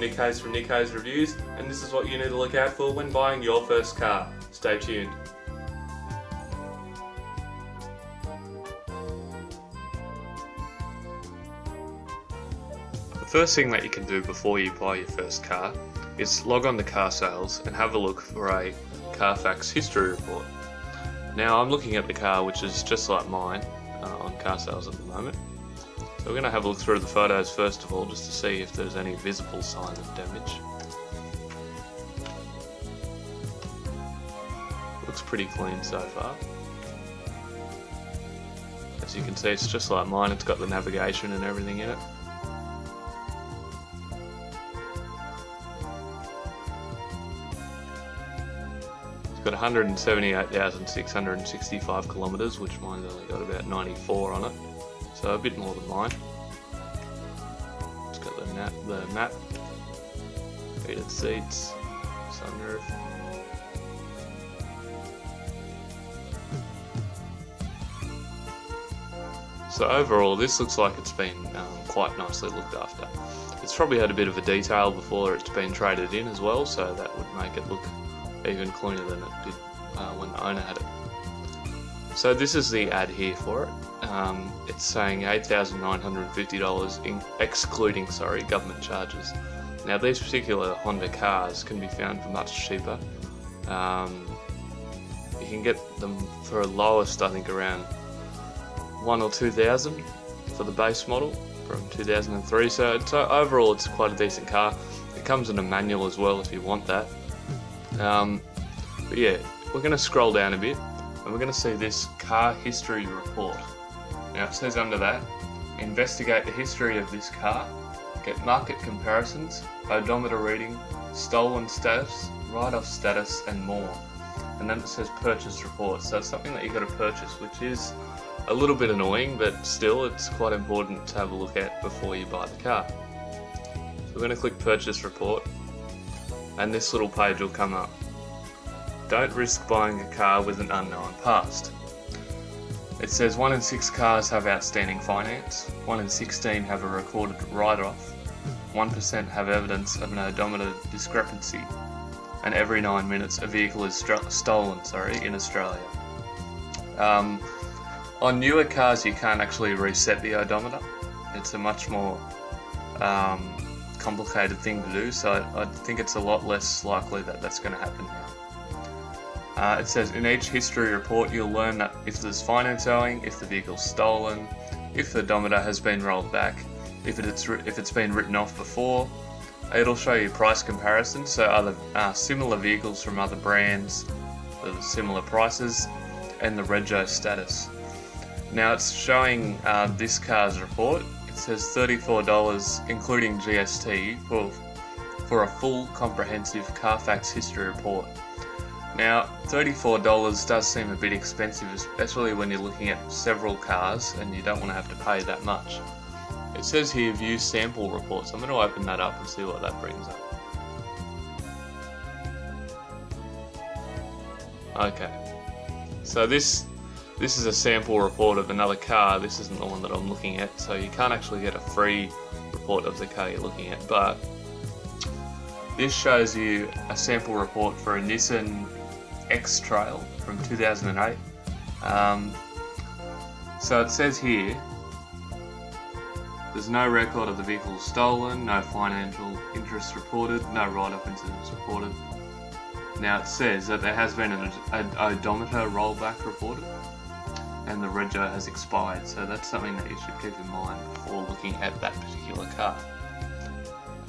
Nikkei's from Nikkei's Reviews, and this is what you need to look out for when buying your first car. Stay tuned. The first thing that you can do before you buy your first car is log on to car sales and have a look for a CarFacts history report. Now I'm looking at the car which is just like mine on car sales at the moment. So we're going to have a look through the photos first of all just to see if there's any visible sign of damage. Looks pretty clean so far. As you can see, it's just like mine, it's got the navigation and everything in it. It's got 178,665 kilometres, which mine's only got about 94 on it, so a bit more than mine. It's got the map, heated seats, sunroof. So overall, this looks like it's been quite nicely looked after. It's probably had a bit of a detail before it's been traded in as well, so that would make it look even cleaner than it did when the owner had it. So this is the ad here for it. It's saying $8,950 excluding government charges. Now these particular Honda cars can be found for much cheaper. You can get them for lowest, I think, around 1 or 2,000 for the base model from 2003. So overall it's quite a decent car. It comes in a manual as well if you want that. But yeah, we're going to scroll down a bit and we're going to see this car history report. Now it says under that, investigate the history of this car, get market comparisons, odometer reading, stolen status, write-off status and more. And then it says purchase report, so it's something that you've got to purchase, which is a little bit annoying, but still it's quite important to have a look at before you buy the car. So we're going to click purchase report and this little page will come up. Don't risk buying a car with an unknown past. It says 1 in 6 cars have outstanding finance, 1 in 16 have a recorded write-off, 1% have evidence of an odometer discrepancy, and every 9 minutes a vehicle is stolen in Australia. On newer cars you can't actually reset the odometer. It's a much more complicated thing to do, so I think it's a lot less likely that that's going to happen now. It says in each history report you'll learn that if there's finance owing, if the vehicle's stolen, if the odometer has been rolled back, if it's been written off before. It'll show you price comparisons, so other similar vehicles from other brands with similar prices, and the rego status. Now it's showing this car's report. It says $34 including GST for a full comprehensive CarFacts history report. Now $34 does seem a bit expensive, especially when you're looking at several cars and you don't want to have to pay that much. It says here view sample reports. I'm going to open that up and see what that brings up. Okay, so this is a sample report of another car. This isn't the one that I'm looking at, so you can't actually get a free report of the car you're looking at, but this shows you a sample report for a Nissan X-Trail from 2008. So it says here, there's no record of the vehicle stolen, no financial interest reported, no write-off incidents reported. Now it says that there has been an odometer rollback reported and the rego has expired, so that's something that you should keep in mind before looking at that particular car.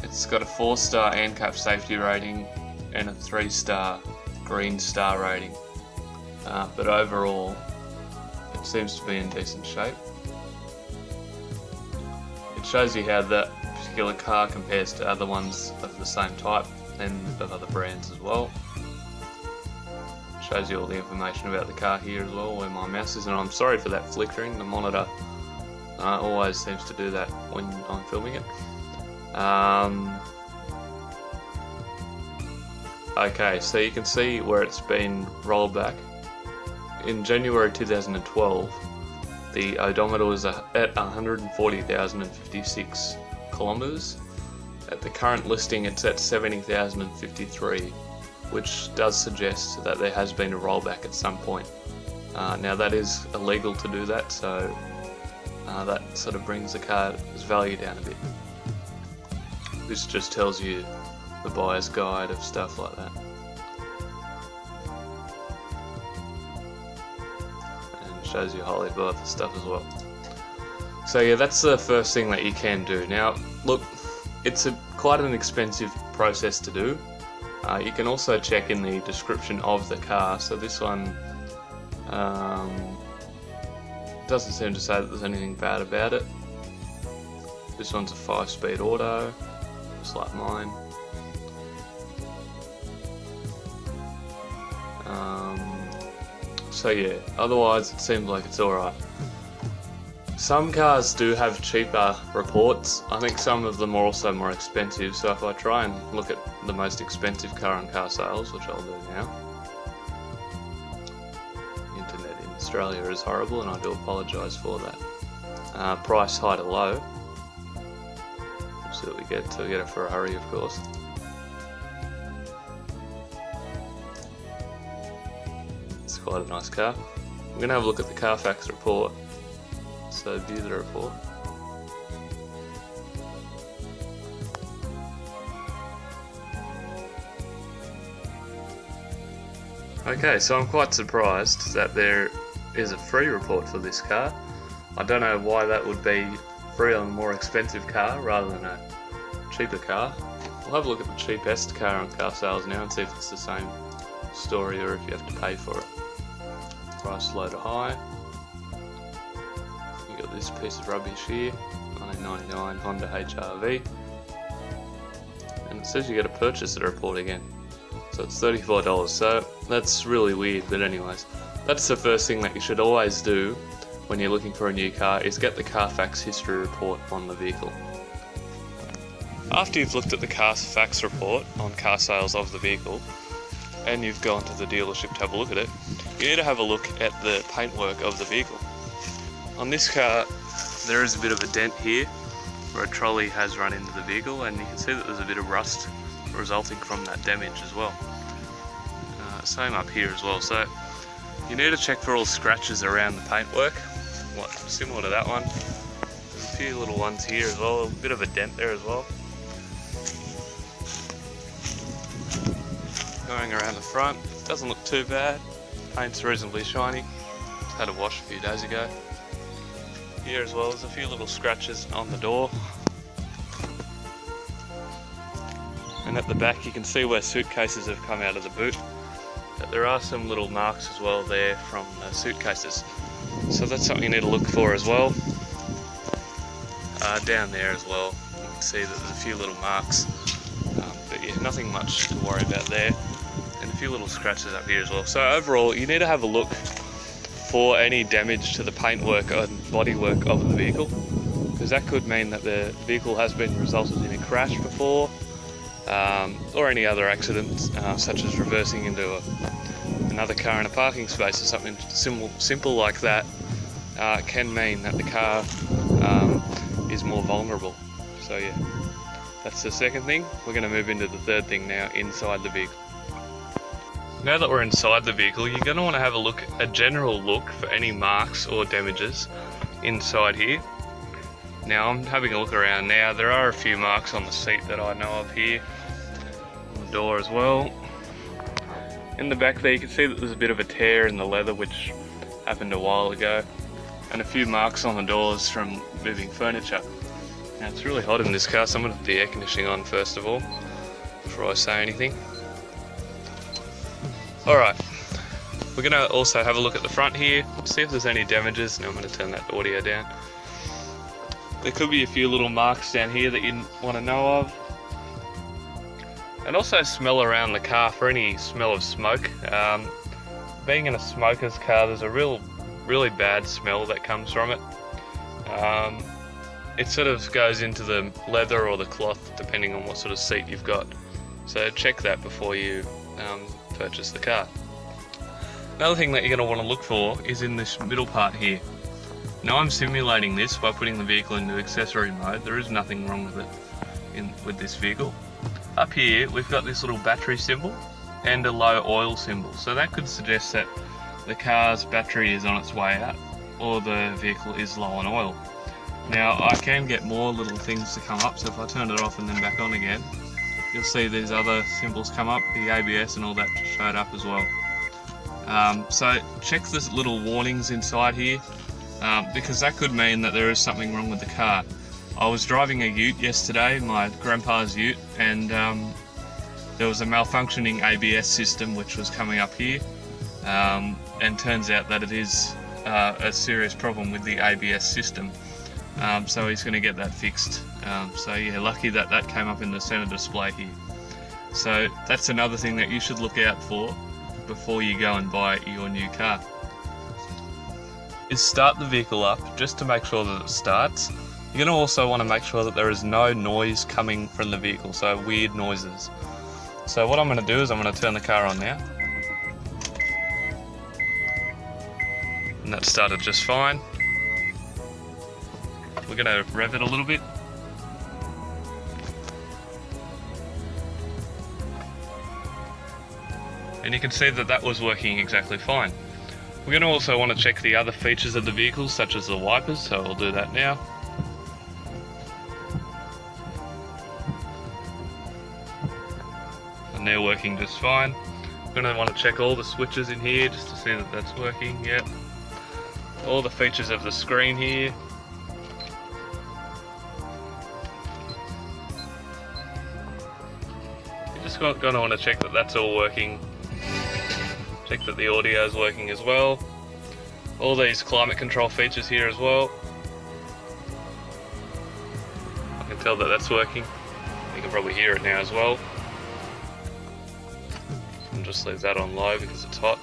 It's got a 4-star ANCAP safety rating and a 3-star green star rating, but overall it seems to be in decent shape. It shows you how that particular car compares to other ones of the same type and of other brands as well. It shows you all the information about the car here as well, where my mouse is, and I'm sorry for that flickering. The monitor always seems to do that when I'm filming it. Okay, so you can see where it's been rolled back. In January 2012, the odometer was at 140,056 kilometers, At the current listing it's at $70,053, which does suggest that there has been a rollback at some point. Now that is illegal to do that, so that sort of brings the car's value down a bit. This just tells you the buyer's guide of stuff like that. And shows you highly worth stuff as well. So yeah, that's the first thing that you can do. Now look, it's quite an expensive process to do. You can also check in the description of the car. So this one doesn't seem to say that there's anything bad about it. This one's a 5-speed auto, just like mine. So yeah, otherwise it seems like it's alright. Some cars do have cheaper reports. I think some of them are also more expensive, so if I try and look at the most expensive car on car sales, which I'll do now. The internet in Australia is horrible and I do apologise for that. Price high to low. We'll see what we get. So we get a Ferrari, of course. It's quite a nice car. We're going to have a look at the CarFacts report. So view the report. Okay, so I'm quite surprised that there is a free report for this car. I don't know why that would be free on a more expensive car rather than a cheaper car. We'll have a look at the cheapest car on car sales now and see if it's the same story or if you have to pay for it. Price low to high. You got this piece of rubbish here, 1999 Honda HR-V, and it says you got to purchase the report again, so it's $34. So that's really weird, but anyways, that's the first thing that you should always do when you're looking for a new car, is get the CarFacts history report on the vehicle. After you've looked at the CarFacts report on car sales of the vehicle and you've gone to the dealership to have a look at it, you need to have a look at the paintwork of the vehicle. On this car, there is a bit of a dent here where a trolley has run into the vehicle, and you can see that there's a bit of rust resulting from that damage as well. Same up here as well, so you need to check for all scratches around the paintwork, similar to that one. There's a few little ones here as well, a bit of a dent there as well. Going around the front, doesn't look too bad, paint's reasonably shiny, had a wash a few days ago. Here as well, there's a few little scratches on the door. And at the back you can see where suitcases have come out of the boot. But there are some little marks as well there from the suitcases. So that's something you need to look for as well. Down there as well, you can see that there's a few little marks. But yeah, nothing much to worry about there. And a few little scratches up here as well. So overall, you need to have a look for any damage to the paintwork and bodywork of the vehicle, because that could mean that the vehicle has been resulted in a crash before, or any other accidents, such as reversing into another car in a parking space or something simple like that, can mean that the car is more vulnerable. So yeah, that's the second thing. We're going to move into the third thing now, inside the vehicle. Now that we're inside the vehicle, you're going to want to have a general look for any marks or damages inside here. Now I'm having a look around now. There are a few marks on the seat that I know of here, on the door as well. In the back there you can see that there's a bit of a tear in the leather, which happened a while ago, and a few marks on the doors from moving furniture. Now it's really hot in this car, so I'm going to put the air conditioning on first of all before I say anything. Alright, we're going to also have a look at the front here, see if there's any damages. Now I'm going to turn that audio down. There could be a few little marks down here that you want to know of. And also smell around the car for any smell of smoke. Being in a smoker's car, there's a really bad smell that comes from it. It sort of goes into the leather or the cloth depending on what sort of seat you've got. So check that before you purchase the car. Another thing that you're going to want to look for is in this middle part here. Now I'm simulating this by putting the vehicle into accessory mode. There is nothing wrong with it. with this vehicle. Up here we've got this little battery symbol and a low oil symbol, so that could suggest that the car's battery is on its way out or the vehicle is low on oil. Now I can get more little things to come up, so if I turn it off and then back on again, you'll see these other symbols come up, the ABS and all that showed up as well. So check the little warnings inside here, because that could mean that there is something wrong with the car. I was driving a ute yesterday, my grandpa's ute, and there was a malfunctioning ABS system which was coming up here, and turns out that it is a serious problem with the ABS system. So he's going to get that fixed. So yeah, lucky that that came up in the center display here. So that's another thing that you should look out for before you go and buy your new car. Is start the vehicle up just to make sure that it starts. You're going to also want to make sure that there is no noise coming from the vehicle, so weird noises. So what I'm going to do is I'm going to turn the car on now. And that started just fine. We're going to rev it a little bit. And you can see that that was working exactly fine. We're going to also want to check the other features of the vehicle, such as the wipers, so I'll do that now. And they're working just fine. We're going to want to check all the switches in here just to see that that's working. Yep. All the features of the screen here. You're just going to want to check that that's all working. Check that the audio is working as well. All these climate control features here as well. I can tell that that's working. You can probably hear it now as well. And just leave that on low because it's hot.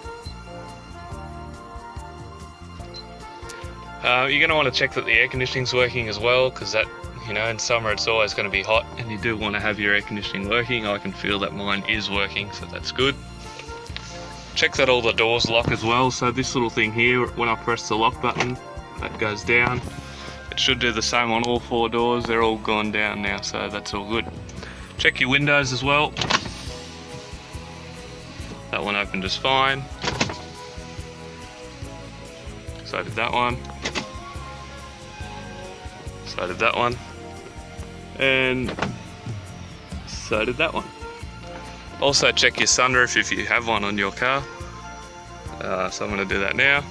You're going to want to check that the air conditioning's working as well, because that, you know, in summer it's always going to be hot and you do want to have your air conditioning working. I can feel that mine is working, so that's good. Check that all the doors lock as well, so this little thing here, when I press the lock button, that goes down. It should do the same on all 4 doors, they're all gone down now, so that's all good. Check your windows as well. That one opened just fine. So did that one. So did that one. And so did that one. Also check your sunroof if you have one on your car. So I'm going to do that now.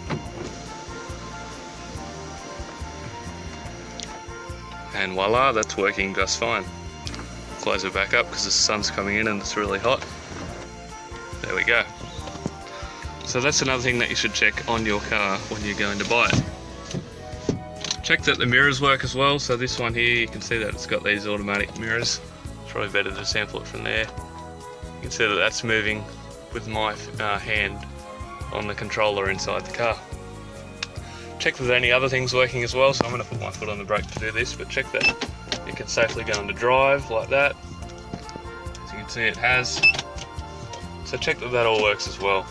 And voila, that's working just fine. Close it back up because the sun's coming in and it's really hot. There we go. So that's another thing that you should check on your car when you're going to buy it. Check that the mirrors work as well. So this one here, you can see that it's got these automatic mirrors. It's probably better to sample it from there. You can see that that's moving with my hand on the controller inside the car. Check that any other things working as well, so I'm going to put my foot on the brake to do this, but check that it can safely go into drive like that. As you can see, it has. So check that that all works as well.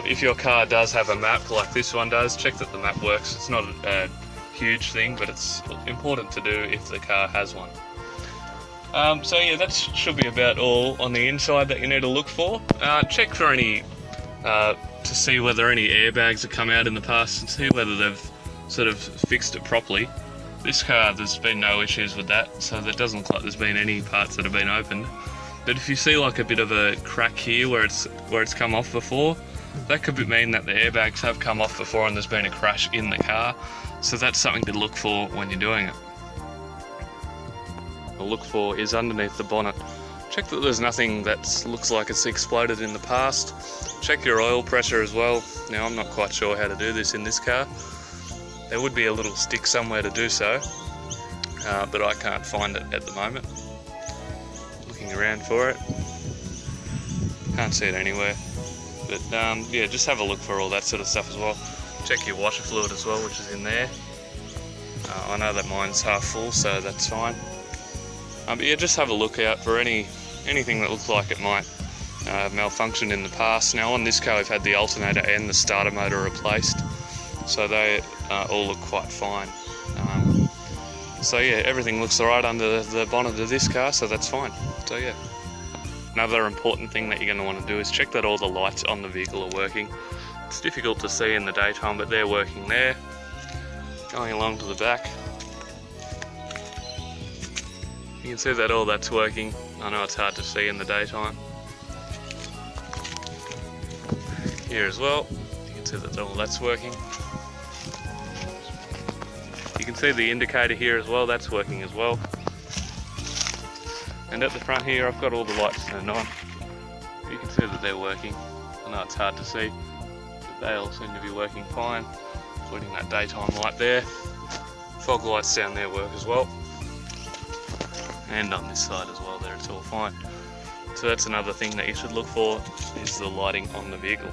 If your car does have a map like this one does, check that the map works. It's not a huge thing, but it's important to do if the car has one. So yeah, that should be about all on the inside that you need to look for. Check for any, to see whether any airbags have come out in the past and see whether they've sort of fixed it properly. This car, there's been no issues with that, so there doesn't look like there's been any parts that have been opened. But if you see like a bit of a crack here where it's come off before, that could mean that the airbags have come off before and there's been a crash in the car. So that's something to look for when you're doing it. Look for is underneath the bonnet. Check that there's nothing that looks like it's exploded in the past. Check your oil pressure as well. Now I'm not quite sure how to do this in this car. There would be a little stick somewhere to do so, but I can't find it at the moment. Looking around for it. Can't see it anywhere. But yeah, just have a look for all that sort of stuff as well. Check your washer fluid as well, which is in there. I know that mine's half full, so that's fine. But yeah, just have a look out for anything that looks like it might malfunction in the past. Now on this car we've had the alternator and the starter motor replaced, so they all look quite fine. So yeah, everything looks alright under the bonnet of this car, so that's fine. So yeah. Another important thing that you're going to want to do is check that all the lights on the vehicle are working. It's difficult to see in the daytime, but they're working there. Going along to the back, you can see that all that's working. I know it's hard to see in the daytime. Here as well, you can see that all that's working. You can see the indicator here as well, that's working as well. And at the front here, I've got all the lights turned on. You can see that they're working. I know it's hard to see, but they all seem to be working fine, including that daytime light there. Fog lights down there work as well. And on this side as well, there it's all fine. So that's another thing that you should look for, is the lighting on the vehicle.